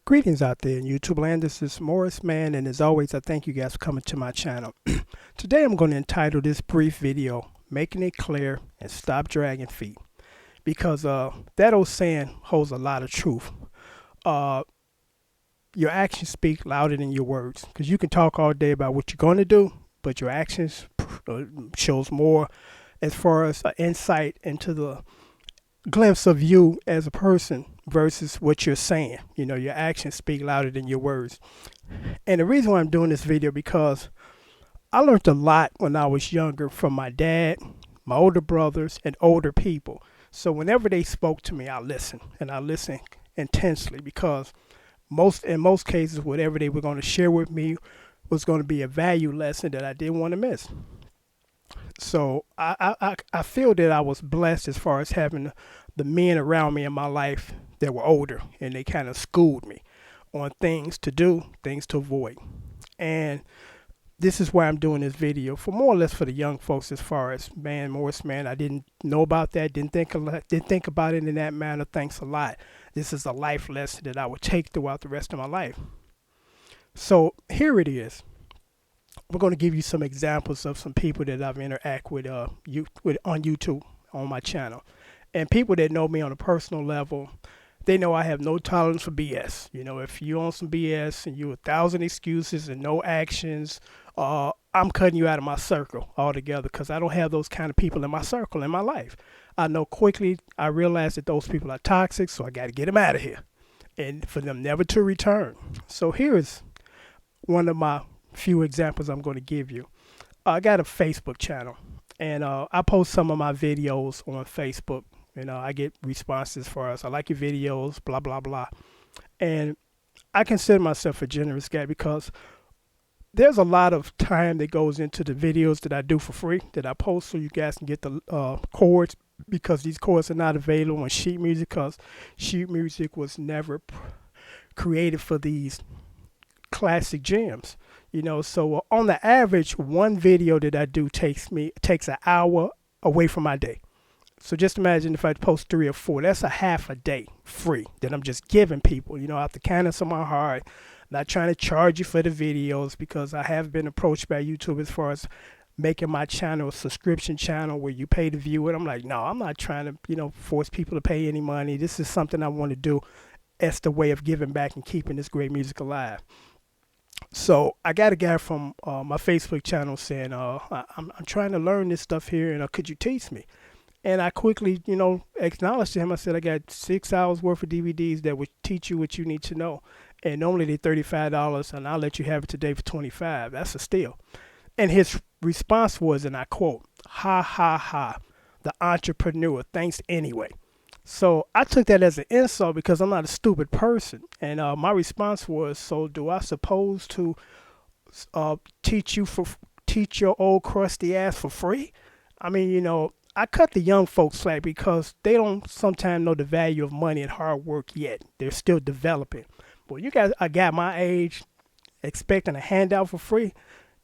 Greetings out there in YouTube land. This is Morris Man, and as always, I thank you guys for coming to my channel. Today, I'm going to entitle this brief video, Making It Clear and Stop Dragging Feet, because that old saying holds a lot of truth. Your actions speak louder than your words, because you can talk all day about what you're going to do, but your actions shows more as far as insight into the glimpse of you as a person versus what you're saying. You know, your actions speak louder than your words. And the reason why I'm doing this video, because I learned a lot when I was younger from my dad, my older brothers, and older people. So whenever they spoke to me, I listened, and I listened intensely, because in most cases, whatever they were going to share with me was going to be a value lesson that I didn't want to miss. So I feel that I was blessed as far as having the men around me in my life that were older, and they kind of schooled me on things to do, things to avoid. And this is why I'm doing this video, for more or less for the young folks, as far as Morris Man. I didn't know about that, didn't think about it in that manner. Thanks a lot. This is a life lesson that I would take throughout the rest of my life. So here it is. We're going to give you some examples of some people that I've interacted with, on YouTube, on my channel. And people that know me on a personal level, they know I have no tolerance for BS. You know, if you on some BS and you 1,000 excuses and no actions, I'm cutting you out of my circle altogether, because I don't have those kind of people in my circle in my life. I know quickly, I realize that those people are toxic, so I got to get them out of here, and for them never to return. So here's one of my few examples I'm going to give you. I got a Facebook channel, and I post some of my videos on Facebook. You know, I get responses for us. I like your videos, blah, blah, blah. And I consider myself a generous guy, because there's a lot of time that goes into the videos that I do for free, that I post so you guys can get the chords, because these chords are not available on sheet music, because sheet music was never created for these classic gems. You know, so on the average, one video that I do takes an hour away from my day. So just imagine if I post 3 or 4, that's a half a day free that I'm just giving people, you know, out the kindness of my heart. Not trying to charge you for the videos, because I have been approached by YouTube as far as making my channel a subscription channel where you pay to view it. I'm like, no, I'm not trying to, you know, force people to pay any money. This is something I want to do as the way of giving back and keeping this great music alive. So I got a guy from my Facebook channel saying, I'm trying to learn this stuff here, and could you teach me? And I quickly, you know, acknowledged to him. I said, I got 6 hours worth of DVDs that would teach you what you need to know. And normally they're $35, and I'll let you have it today for $25. That's a steal. And his response was, and I quote, "Ha, ha, ha, the entrepreneur, thanks anyway." So I took that as an insult, because I'm not a stupid person. And my response was, so do I suppose to teach your old crusty ass for free? I mean, you know, I cut the young folks slack, because they don't sometimes know the value of money and hard work yet. They're still developing. But you guys, I got my age, expecting a handout for free,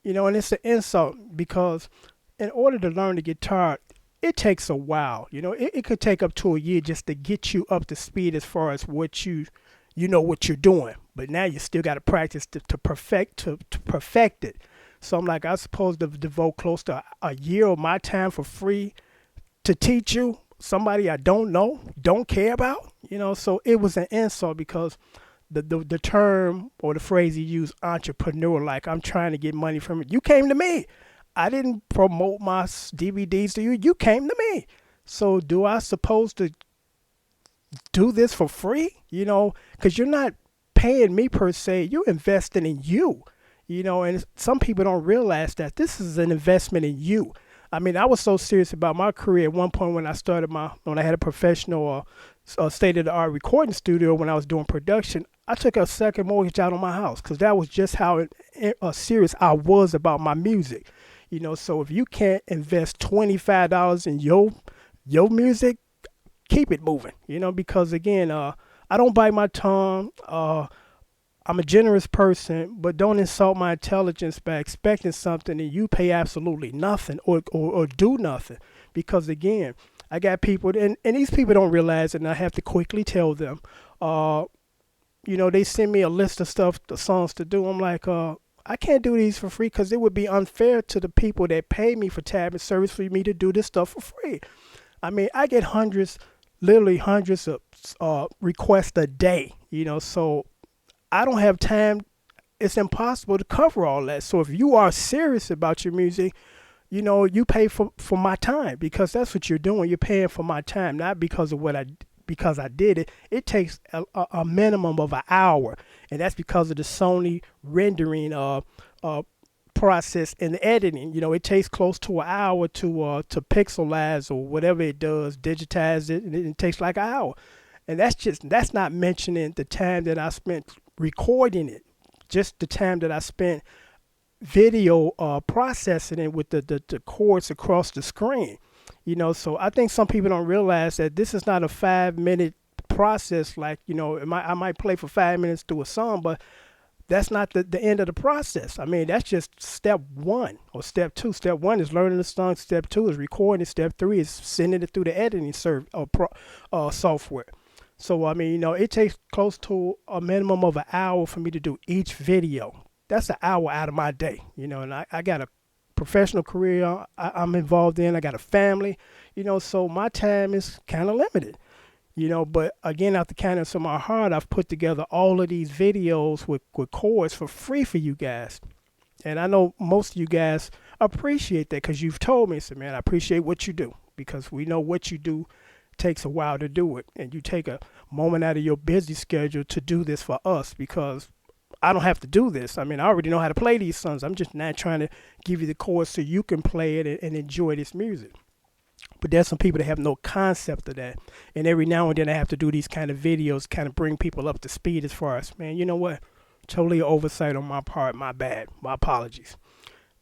you know, and it's an insult, because in order to learn the guitar, it takes a while. You know, it could take up to a year just to get you up to speed as far as what you know what you're doing. But now you still got to practice to perfect it. So I'm like, I suppose to devote close to a year of my time for free to teach you somebody I don't know, don't care about, you know. So it was an insult, because the term or the phrase he used, entrepreneur, like I'm trying to get money from it. You came to me. I didn't promote my DVDs to you. You came to me. So do I supposed to do this for free? You know, because you're not paying me per se. You're investing in you, you know, and some people don't realize that this is an investment in you. I mean, I was so serious about my career at one point when I had a professional state-of-the-art recording studio. When I was doing production, I took a second mortgage out on my house, because that was just how serious I was about my music. You know, so if you can't invest $25 in your music, keep it moving, you know, because again, I don't bite my tongue. I'm a generous person, but don't insult my intelligence by expecting something and you pay absolutely nothing or do nothing. Because again, I got people, and these people don't realize it, and I have to quickly tell them, they send me a list of stuff, the songs to do. I'm like, I can't do these for free because it would be unfair to the people that pay me for tab and service for me to do this stuff for free. I mean, I get literally hundreds of requests a day, so I don't have time. It's impossible to cover all that. So if you are serious about your music, you pay for my time, because that's what you're doing. You're paying for my time, not because of because I did it. It takes a minimum of an hour, and that's because of the Sony rendering process and the editing. It takes close to an hour to pixelize or whatever it does, digitize it, and it takes like an hour. And that's not mentioning the time that I spent recording it, just the time that I spent video processing it with the chords across the screen. So I think some people don't realize that this is not a 5-minute process. Like, I might play for 5 minutes through a song, but that's not the end of the process. I mean, that's just step one or step two. Step one is learning the song. Step two is recording. Step three is sending it through the editing software. So, I mean, it takes close to a minimum of an hour for me to do each video. That's an hour out of my day, and I got a professional career I'm involved in. I got a family, so my time is kind of limited. But again, out the kindness of my heart, I've put together all of these videos with chords for free for you guys. And I know most of you guys appreciate that, because you've told me, so man, I appreciate what you do, because we know what you do takes a while to do it. And you take a moment out of your busy schedule to do this for us, because I don't have to do this. I mean, I already know how to play these songs. I'm just not trying to give you the chords so you can play it and enjoy this music. But there's some people that have no concept of that. And every now and then I have to do these kind of videos, kind of bring people up to speed as far as, man, you know what? Totally oversight on my part. My bad. My apologies.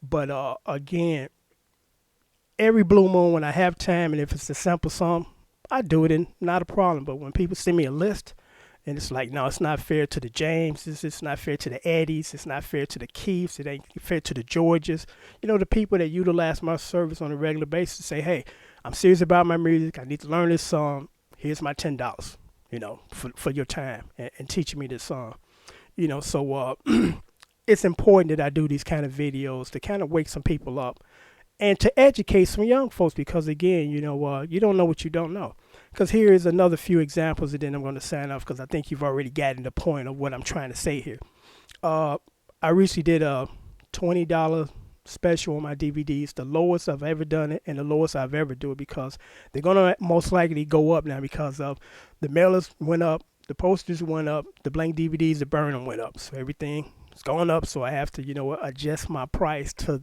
But again, every blue moon when I have time, and if it's a simple song, I do it, and not a problem. But when people send me a list, and it's like, no, it's not fair to the Jameses. It's not fair to the Eddies. It's not fair to the Keiths. It ain't fair to the Georges. The people that utilize my service on a regular basis say, hey, I'm serious about my music. I need to learn this song. Here's my $10, for your time and teaching me this song. So it's important that I do these kind of videos to kind of wake some people up and to educate some young folks, because, again, you don't know what you don't know. Because here is another few examples, and then I'm going to sign off, because I think you've already gotten the point of what I'm trying to say here. I recently did a $20 special on my DVDs, the lowest I've ever done it and the lowest I've ever do it, because they're going to most likely go up now because of the mailers went up, the posters went up, the blank DVDs, the burning went up. So everything is going up, so I have to, adjust my price to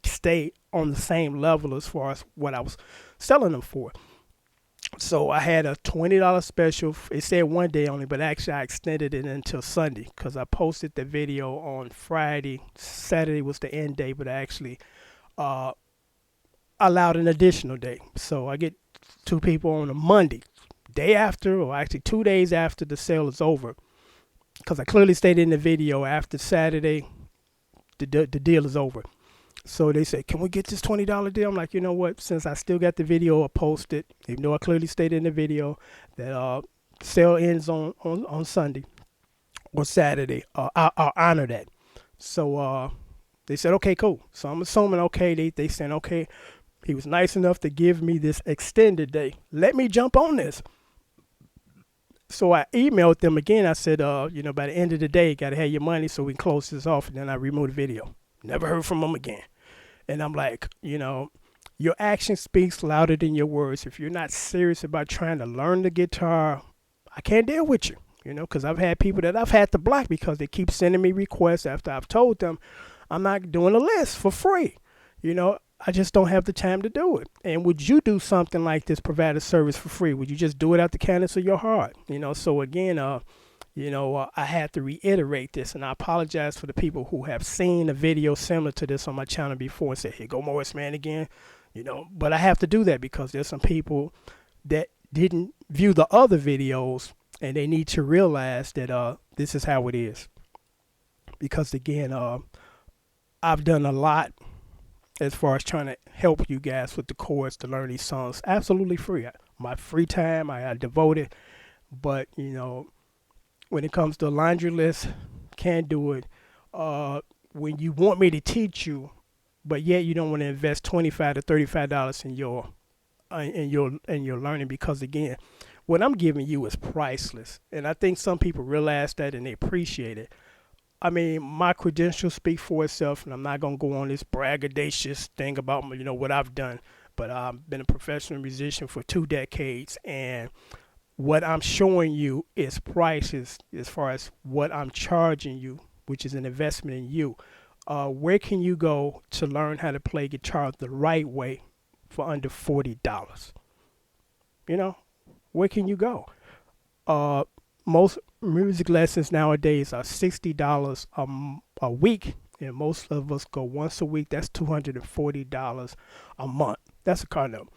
stay on the same level as far as what I was selling them for. So I had a $20 special. It said one day only, but actually I extended it until Sunday, because I posted the video on Friday. Saturday was the end day, but I actually allowed an additional day. So I get two people on a Monday, day after, or actually 2 days after the sale is over, because I clearly stated in the video after Saturday, the deal is over. So they said, can we get this $20 deal? I'm like, you know what? Since I still got the video posted, even though I clearly stated in the video that sale ends on Sunday or Saturday, I'll honor that. So they said, okay, cool. So I'm assuming, okay, they said, okay, he was nice enough to give me this extended day. Let me jump on this. So I emailed them again. I said, by the end of the day, got to have your money so we can close this off. And then I removed the video. Never heard from them again. And I'm like, your action speaks louder than your words. If you're not serious about trying to learn the guitar, I can't deal with you, because I've had people that I've had to block because they keep sending me requests after I've told them I'm not doing a list for free. I just don't have the time to do it. And would you do something like this, provide a service for free? Would you just do it out the kindness of your heart? So again, I had to reiterate this, and I apologize for the people who have seen a video similar to this on my channel before and said, here go Morris Man again, but I have to do that because there's some people that didn't view the other videos, and they need to realize that this is how it is. Because again, I've done a lot as far as trying to help you guys with the chords to learn these songs absolutely free. My free time, I devote it, but when it comes to laundry list, can't do it. When you want me to teach you, but yet you don't want to invest $25 to $35 in your learning, because again, what I'm giving you is priceless, and I think some people realize that and they appreciate it. I mean, my credentials speak for itself, and I'm not gonna go on this braggadocious thing about what I've done. But I've been a professional musician for 2 decades, and what I'm showing you is prices as far as what I'm charging you, which is an investment in you. Where can you go to learn how to play guitar the right way for under $40? You know, where can you go? Uh, Most music lessons nowadays are $60 a week, and most of us go once a week. That's $240 a month. That's a car note.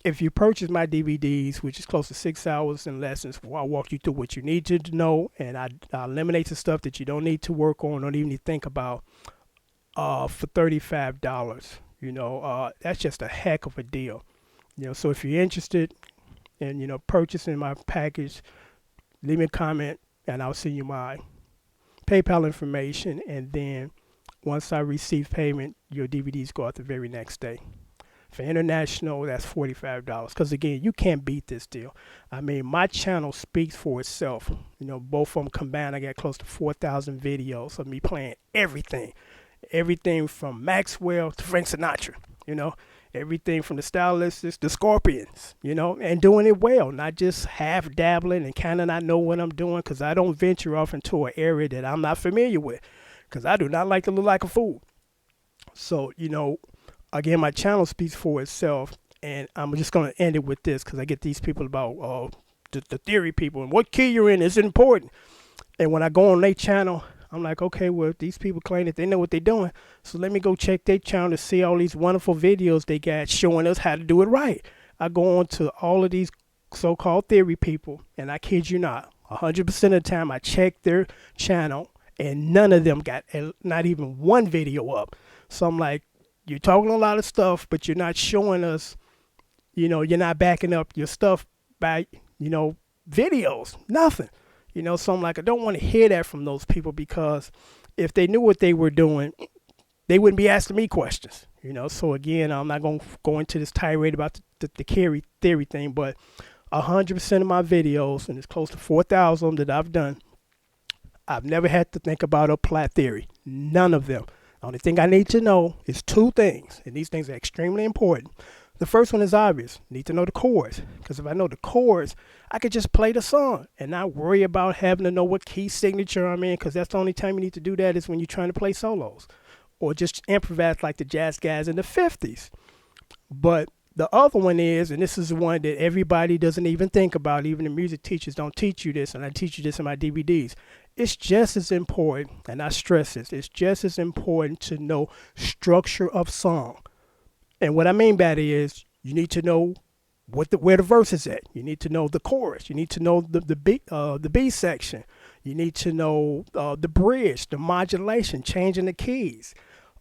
If you purchase my DVDs, which is close to 6 hours in lessons, where I walk you through what you need to know, and I eliminate the stuff that you don't need to work on, don't even need to think about, for $35. That's just a heck of a deal. So if you're interested in purchasing my package, leave me a comment, and I'll send you my PayPal information. And then once I receive payment, your DVDs go out the very next day. For international, that's $45. Because again, you can't beat this deal. I mean, my channel speaks for itself. Both of them combined, I got close to 4,000 videos of me playing everything from Maxwell to Frank Sinatra. Everything from the Stylists, the Scorpions. And doing it well, not just half dabbling and kind of not know what I'm doing, because I don't venture off into an area that I'm not familiar with, because I do not like to look like a fool. So, again, my channel speaks for itself, and I'm just going to end it with this, because I get these people about the theory people, and what key you're in is important. And when I go on their channel, I'm like, okay, well, these people claim that they know what they're doing, so let me go check their channel to see all these wonderful videos they got showing us how to do it right. I go on to all of these so-called theory people, and I kid you not, 100% of the time I check their channel, and none of them got not even one video up. So I'm like, you're talking a lot of stuff, but you're not showing us, you're not backing up your stuff by, videos, nothing. So I'm like, I don't want to hear that from those people, because if they knew what they were doing, they wouldn't be asking me questions. So again, I'm not going to go into this tirade about the theory thing, but 100% of my videos, and it's close to 4,000 that I've done, I've never had to think about a plot theory. None of them. The only thing I need to know is 2 things, and these things are extremely important. The first one is obvious. Need to know the chords, because if I know the chords, I could just play the song and not worry about having to know what key signature I'm in, because that's the only time you need to do that is when you're trying to play solos or just improvise like the jazz guys in the 50s. But the other one is, and this is the one that everybody doesn't even think about, even the music teachers don't teach you this, and I teach you this in my DVDs. It's just as important, and I stress this, it's just as important to know structure of song. And what I mean by that is, you need to know where the verse is at. You need to know the chorus. You need to know the B section. You need to know the bridge, the modulation, changing the keys.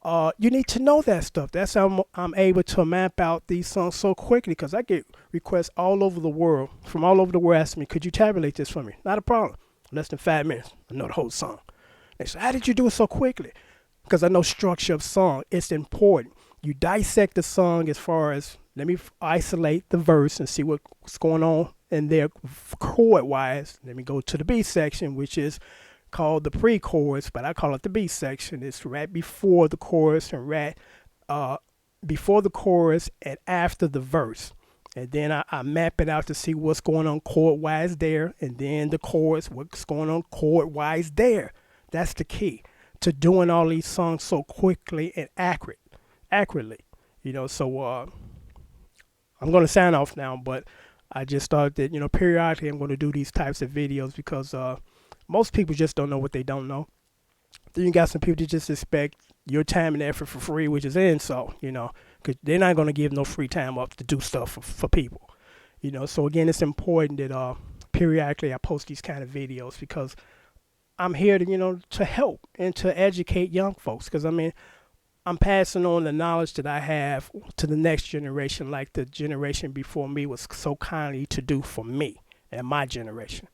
You need to know that stuff. That's how I'm able to map out these songs so quickly, because I get requests all over the world, from all over the world, asking me, could you tabulate this for me? Not a problem. Less than 5 minutes, I know the whole song. They say, how did you do it so quickly? Because I know structure of song. It's important. You dissect the song as far as, let me isolate the verse and see what's going on in there chord-wise. Let me go to the B section, which is called the pre-chorus, but I call it the B section. It's right before the chorus and right before the chorus and after the verse. And then I map it out to see what's going on chord-wise there, and then the chorus, what's going on chord-wise there. That's the key to doing all these songs so quickly and accurately. So I'm going to sign off now, but I just thought that, periodically I'm going to do these types of videos, because most people just don't know what they don't know. Then you got some people that just expect your time and effort for free, which is an insult, because they're not going to give no free time up to do stuff for people. So again, it's important that periodically I post these kind of videos, because I'm here to, to help and to educate young folks, because I'm passing on the knowledge that I have to the next generation, like the generation before me was so kindly to do for me and my generation.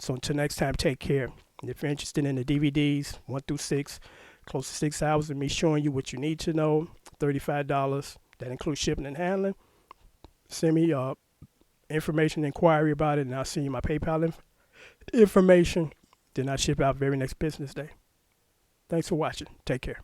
So until next time, take care. And if you're interested in the DVDs 1 through 6, close to 6 hours of me showing you what you need to know, $35. That includes shipping and handling. Send me information inquiry about it, and I'll send you my PayPal information. Then I ship out very next business day. Thanks for watching. Take care.